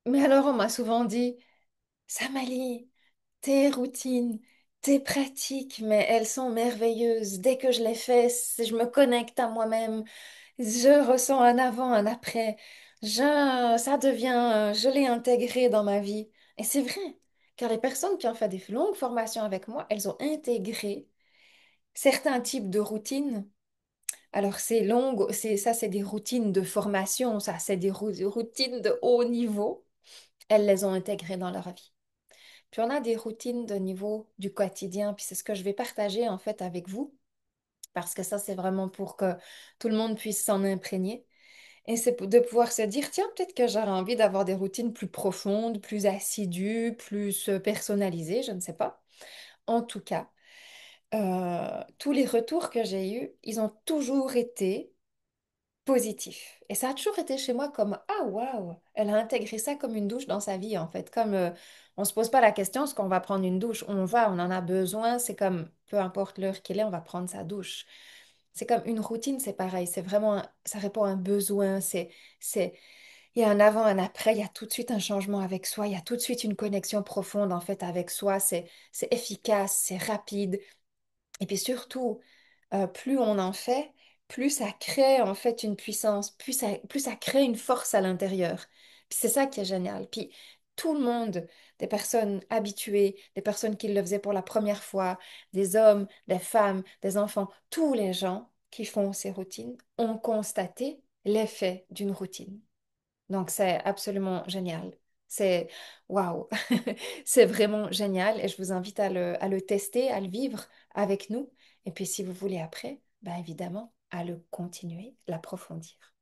Mais alors, on m'a souvent dit, Samali, tes routines, tes pratiques, mais elles sont merveilleuses. Dès que je les fais, je me connecte à moi-même. Je ressens un avant, un après. Ça devient, je l'ai intégré dans ma vie. Et c'est vrai, car les personnes qui ont fait des longues formations avec moi, elles ont intégré certains types de routines. Alors, c'est long, c'est des routines de formation, ça, c'est des routines de haut niveau. Elles les ont intégrées dans leur vie. Puis on a des routines de niveau du quotidien, puis c'est ce que je vais partager en fait avec vous, parce que ça, c'est vraiment pour que tout le monde puisse s'en imprégner. Et c'est de pouvoir se dire, tiens, peut-être que j'aurais envie d'avoir des routines plus profondes, plus assidues, plus personnalisées, je ne sais pas. En tout cas, tous les retours que j'ai eus, ils ont toujours été positif. Et ça a toujours été chez moi comme, ah waouh, elle a intégré ça comme une douche dans sa vie en fait. Comme on se pose pas la question, est-ce qu'on va prendre une douche? On va, on en a besoin. C'est comme, peu importe l'heure qu'il est, on va prendre sa douche. C'est comme une routine, c'est pareil. C'est vraiment, ça répond à un besoin. C'est, il y a un avant, un après. Il y a tout de suite un changement avec soi. Il y a tout de suite une connexion profonde en fait avec soi. C'est efficace, c'est rapide. Et puis surtout, plus on en fait, plus ça crée en fait une puissance, plus ça crée une force à l'intérieur. Puis c'est ça qui est génial. Puis tout le monde, des personnes habituées, des personnes qui le faisaient pour la première fois, des hommes, des femmes, des enfants, tous les gens qui font ces routines ont constaté l'effet d'une routine. Donc, c'est absolument génial. C'est waouh, c'est vraiment génial et je vous invite à le tester, à le vivre avec nous. Et puis, si vous voulez après, ben évidemment, à le continuer, l'approfondir.